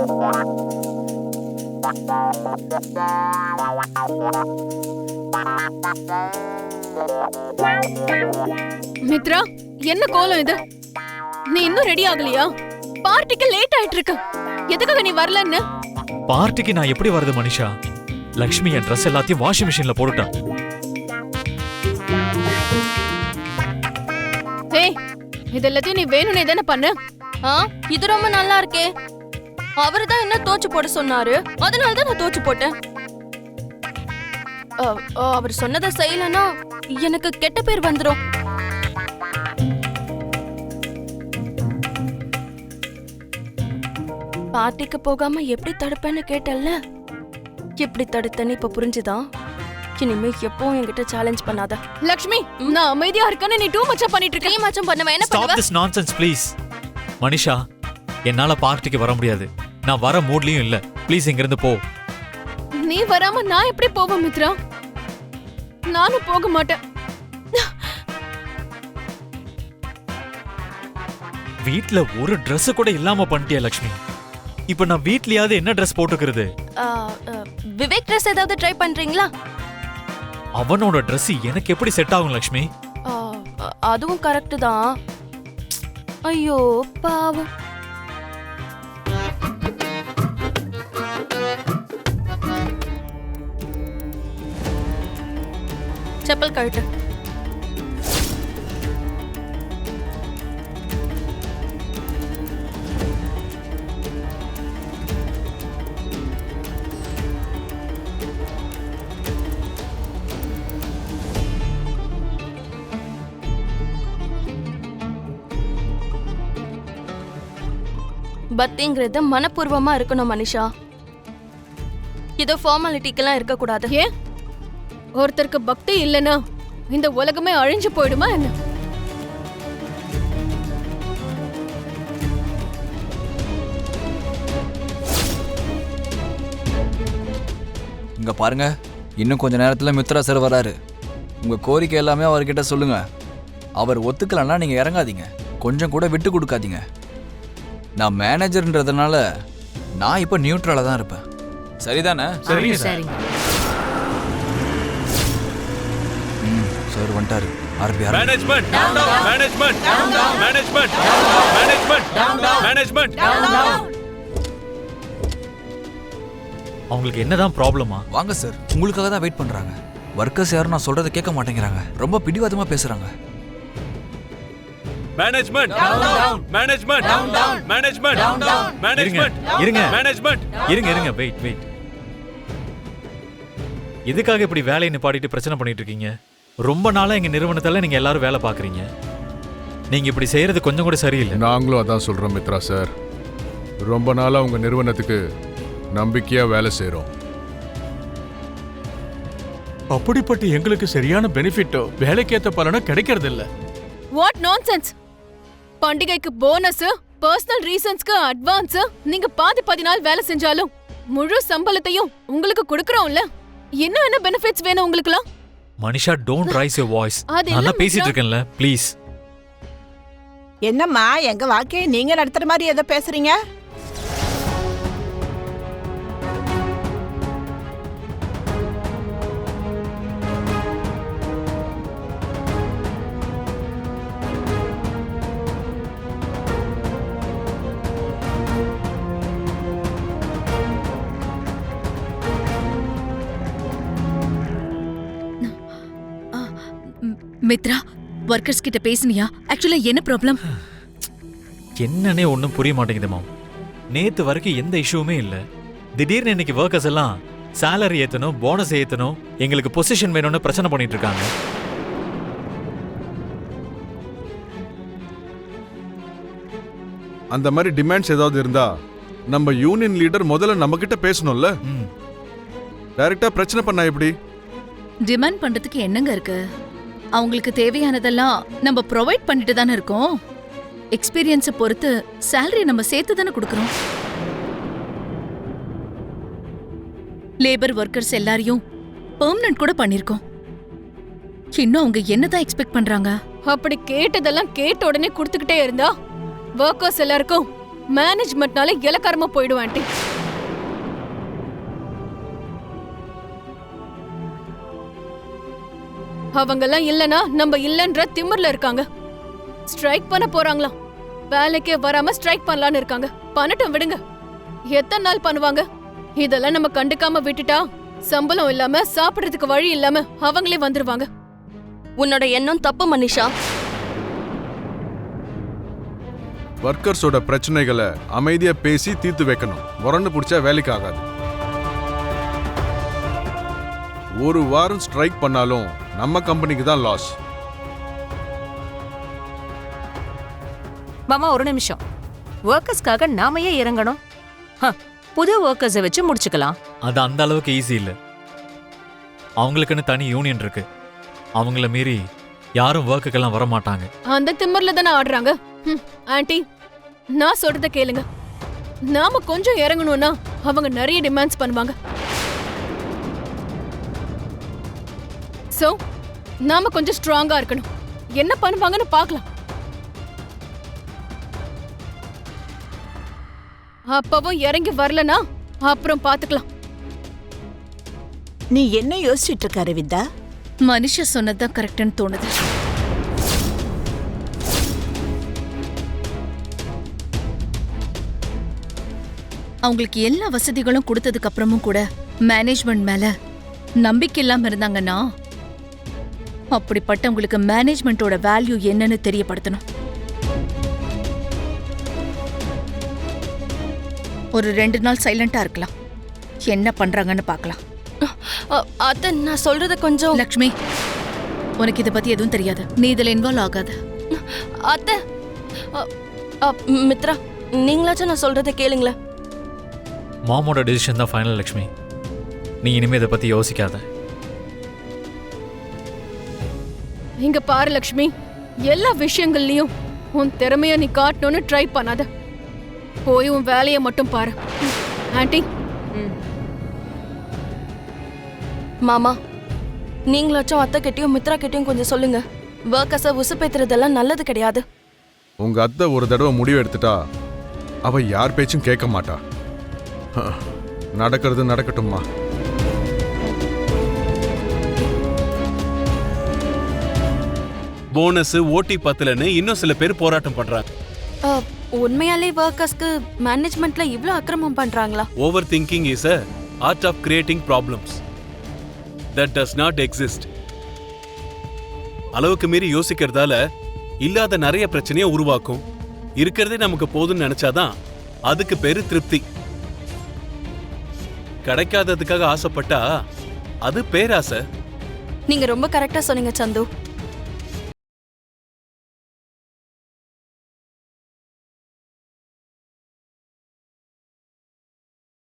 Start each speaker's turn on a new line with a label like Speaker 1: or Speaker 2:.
Speaker 1: மித்ரா, என்ன கோலம் இது? நீ இன்னும் ரெடி ஆகலையா? பார்ட்டிக்கு லேட் ஆயிட்டு இருக்கு. எதுக்காக நீ வரலன்னு?
Speaker 2: பார்ட்டிக்கு நான் எப்படி வரது மனிஷா? லக்ஷ்மி என் ட்ரெஸ் எல்லாத்தையும் வாஷிங் மிஷின்ல போட்டுட்டான்.
Speaker 1: ஏய், இது எல்லாத்தையும் நீ வேணும்னே தானே பண்ணு.
Speaker 3: இது ரொம்ப நல்லா இருக்கே. அவருதான் என்ன தோச்சு போட சொன்னாரு, அதனாலதான் நான் தோச்சு போட்டேன். அவர் சொன்னதை செய்யலன்னா எனக்கு கெட்ட பேர் வந்துரும். பார்ட்டிக்கு போகாம எப்படி தடுப்பேன்னு கேட்டல்ல, எப்படி தடுத்தேன்னு இப்ப புரிஞ்சுதான். இனிமே எப்பவும் என்கிட்ட சேலஞ்ச் பண்ணாத.
Speaker 1: லக்ஷ்மி, நான் அமைதியா இருக்கேன்னு நீ டூ மச்சா பண்ணிட்டு இருக்க.
Speaker 3: டூ மச்சம் பண்ணுவேன். என்ன
Speaker 2: பண்ணுவ? Stop this nonsense please. Manisha, என்னால பார்ட்டிக்கு வர முடியாது. நான் வர மூட்லயும் இல்ல. ப்ளீஸ் இங்க இருந்து போ.
Speaker 1: நீ வராம நான் எப்படி போவேன் மித்ரா? நானும் போக மாட்டேன்.
Speaker 2: வீட்ல ஒரு Dress கூட இல்லாம பண்ணிட்டியா லக்ஷ்மி? இப்ப நான் வீட்லயாவது என்ன Dress போட்டுக்கிறது?
Speaker 3: விவேக் Dress ஏதாவது ட்ரை பண்றீங்களா?
Speaker 2: அவனோட Dress எனக்கு எப்படி செட் ஆகும் லக்ஷ்மி?
Speaker 3: அதுவும் கரெக்ட் தான். ஐயோ பாவம். செப்பல் கழட்டு. பர்த்டேங்கிறது மனப்பூர்வமா இருக்கணும் மனிஷா. இது ஃபார்மாலிட்டிக்கெல்லாம் இருக்க கூடாது.
Speaker 1: ஏன் ஒருத்தருக்கு பக்தி இல்லனா இந்த உலகமே அழிஞ்சு போயிடுமா என்ன?
Speaker 4: இங்க பாருங்க, இன்னும் கொஞ்ச நேரத்துல மித்ரா சார் வராரு. உங்க கோரிக்கை எல்லாமே அவர்கிட்ட சொல்லுங்க. அவர் ஒத்துக்கலன்னா நீங்க இறங்காதீங்க, கொஞ்சம் கூட விட்டு கொடுக்காதீங்க. நான் மேனேஜர்ன்றதுனால நான் இப்ப நியூட்ரலா தான் இருப்பேன். சரிதானே?
Speaker 5: சரிங்க சார்.
Speaker 4: சார் வந்துட்டாரு. RPR
Speaker 2: management management management management management. அவங்களுக்கு என்னதான் ப்ராப்ளமா?
Speaker 4: வாங்க சார், உங்களுக்காக தான் வெயிட் பண்றாங்க. வர்க்கர்ஸ் யாரும் நான் சொல்றதை கேட்க மாட்டேங்கிறாங்க, ரொம்ப பிடிவாதமா பேசுறாங்க.
Speaker 2: Management management management management. இருங்க மேனேஜ்மெண்ட், இருங்க வெயிட். எதுக்காக இப்படி வேலையை நிப்பாட்டிட்டு பிரச்சனை பண்ணிட்டு இருக்கீங்க? ரொம்ப நாளா எங்க நிறுவனத்துல நீங்க எல்லாரும் வேலை பாக்குறீங்க. நீங்க இப்படி செய்யறது கொஞ்சம் கூட சரியில்லை.
Speaker 6: நாங்களும் அதான் சொல்றோம் மித்ரா சார். ரொம்ப நாளா உங்க நிறுவனத்துக்கு நம்பிக்கையா வேலை செய்றோம்.
Speaker 7: அப்படிப்பட்ட எங்களுக்கு சரியான பெனிஃபிட்டோ வேலைக்கேத்த பலனோ கிடைக்கிறது இல்ல.
Speaker 1: What nonsense! பண்டிகைக்கு போனஸ், பர்சனல் ரீசன்ஸ்க்கு அட்வான்ஸ், நீங்க பாதி நாள் வேலை செஞ்சாலும் முழு சம்பளத்தையும் உங்களுக்கு கொடுக்கறோம்ல. என்ன பெனிஃபிட்ஸ் வேணும் உங்களுக்குலாம்?
Speaker 2: Manisha, don't raise your voice. நான் பேசிட்டு இருக்கேன்ல, ப்ளீஸ்.
Speaker 5: என்னம்மா, எங்க வாழ்க்கையை நீங்க நடத்துற மாதிரி ஏதோ பேசுறீங்க?
Speaker 8: மித்ரா, வர்க்கர்ஸ் கிட்ட பேசுனியா? ஆக்சுவலா என்ன ப்ராப்ளம்?
Speaker 2: என்னன்னே ஒன்றும் புரிய மாட்டேங்குது மாம். நேத்து வரைக்கும் எந்த இஷ்யூமே இல்லை. திடீர்னு இன்னைக்கு ஒர்க்கர்ஸ் எல்லாம் சேலரி ஏற்றணும், போனஸ் ஏற்றணும், எங்களுக்கு பொசிஷன் வேணும்னு பிரச்சனை பண்ணிட்டு இருக்காங்க.
Speaker 6: அந்த மாதிரி டிமாண்ட்ஸ் ஏதாவது இருந்தா நம்ம யூனியன் லீடர் முதல்ல நம்ம கிட்ட பேசணும்ல. டைரக்டா பிரச்சனை பண்ணா எப்படி?
Speaker 8: டிமாண்ட் பண்றதுக்கு என்னங்க இருக்கு? அவங்களுக்கு தேவையானதெல்லாம் நம்ம ப்ரொவைட் பண்ணிட்டு தானே இருக்கோம். எக்ஸ்பீரியன்ஸை பொறுத்து சேலரி நம்ம சேர்த்து தானே கொடுக்கறோம். லேபர் ஒர்க்கர்ஸ் எல்லாரையும் பெர்மனன்ட் கூட பண்ணிருக்கோம். இன்னும் அவங்க என்னதான் எக்ஸ்பெக்ட் பண்றாங்க?
Speaker 1: அப்படி கேட்டதெல்லாம் கேட்ட உடனே கொடுத்துக்கிட்டே இருந்தா ஒர்க்கர்ஸ் எல்லாருக்கும் மேனேஜ்மெண்ட்னால இலக்காரமா போயிடும் ஆண்டி. அவங்கெல்லாம் இல்லனா நம்ம இல்லன்ற திமிர்ல இருக்காங்க. ஸ்ட்ரைக் பண்ண போறாங்களாம். வேலைக்கே வராம ஸ்ட்ரைக் பண்ணலான்னு இருக்காங்க. பண்ணட்டும் விடுங்க. எத்தனை நாள் பண்ணுவாங்க? இதெல்லாம் நம்ம கண்டுக்காம விட்டுட்டா சம்பளம் இல்லாம சாப்பிடுறதுக்கு வழி இல்லாம அவங்களே வந்துருவாங்க.
Speaker 3: உன்னோட எண்ணம் தப்பு மனிஷா.
Speaker 6: ஒர்க்கர்ஸோட பிரச்சனைகளை அமைதியா பேசி தீர்த்து வைக்கணும். முரண்டு பிடிச்சா வேலைக்கு ஆகாது. ஒரு வாரம் ஸ்ட்ரைக் பண்ணாலும் நம்ம கம்பெனிக்கு தான் லாஸ்.
Speaker 5: மாமா ஒரு நிமிஷம். ஒர்க்கர்ஸ்க்காக நாம ஏன் இறங்கணும்? புது ஒர்க்கர்ஸை வச்சு முடிச்சுக்கலாம்.
Speaker 2: அது அந்த அளவுக்கு ஈஸி இல்லை. அவங்களுக்குன்னு தனி யூனியன் இருக்கு. அவங்கள மீறி யாரும் ஒர்க்குக்கெல்லாம் வர மாட்டாங்க.
Speaker 1: அந்த திமிர்ல தானே ஆடுறாங்க. ஆண்டி, நான் சொல்றத கேளுங்க. நாம கொஞ்சம் இறங்கணும்னா அவங்க நிறைய டிமாண்ட்ஸ் பண்ணுவாங்க. சோ நாம கொஞ்சம் ஸ்ட்ராங்கா இருக்கணும். என்ன பண்ணுவாங்கன்னு பார்க்கலாம். அப்பவும் இறங்கி வரலனா அப்புறம் பாத்துக்கலாம்.
Speaker 5: நீ என்ன யோசிச்சுட்டு இருக்க அரவிந்தா?
Speaker 8: மனுஷ சொன்னதுதான் கரெக்ட்னு தோணுது. அவங்களுக்கு எல்லா வசதிகளும் கொடுத்ததுக்கு அப்புறமும் கூட மேனேஜ்மெண்ட் மேல நம்பிக்கை இல்லாம இருந்தாங்கன்னா அப்படிப்பட்டவங்களுக்கு மேனேஜ்மெண்டோட வேல்யூ என்னன்னு தெரியப்படுத்தணும். ஒரு 2 நாள் சைலண்டா இருக்கலாம். என்ன பண்றாங்கன்னு பார்க்கலாம்.
Speaker 3: அத்தை, நான் சொல்றத கொஞ்சம்.
Speaker 8: லக்ஷ்மி, உனக்கு இதை பத்தி எதுவும் தெரியாது. நீ இதுல இன்வால்வ் ஆகாத.
Speaker 3: அத்தை, மித்ரா, நீங்களாச்சும் நான் சொல்றத கேளுங்களேன்.
Speaker 2: மாமோட டிசிஷன் தான் ஃபைனல் லக்ஷ்மி. நீ இனிமே இதை பத்தி யோசிக்காத.
Speaker 1: இங்க பாரு லக்ஷ்மி, எல்லா விஷயங்கள்லயும் உன் திறமைய நீ காட்டணும்னு ட்ரை பண்ணாத. போய் உன் வேலையை மட்டும் பாரு. ஆண்டி,
Speaker 3: மாமா, நீங்களாச்சும் அத்தை கிட்டயும் மித்ரா கிட்டயும் கொஞ்சம் சொல்லுங்க. ஒர்க்கர்ஸை உசுப்பேத்துறதெல்லாம் நல்லது கிடையாது.
Speaker 6: உங்க அத்தை ஒரு தடவை முடிவு எடுத்துட்டா அவ யார் பேச்சும் கேட்க மாட்டா. நடக்கிறது நடக்கட்டும்மா.
Speaker 9: போனஸ் ஓட்டி பத்தலன்னு இன்னும் சில பேர் போராட்டம் பண்றாங்க.
Speaker 3: உண்மையாலே ஒர்க்கர்ஸ்க்கு மேனேஜ்மெண்ட்ல இவ்ளோ அக்கிரமம் பண்றாங்களா?
Speaker 9: Over thinking is a art of creating problems that does not exist. அளவுக்கு மீறி யோசிக்கிறதால இல்லாத நிறைய பிரச்சனையை உருவாக்கும். இருக்கிறதே நமக்கு போதும்னு நினைச்சாதான் அதுக்கு பேரு திருப்தி. கிடைக்காததுக்காக ஆசைப்பட்டா அது பேராசை.
Speaker 3: நீங்க ரொம்ப கரெக்டா சொன்னீங்க சந்து.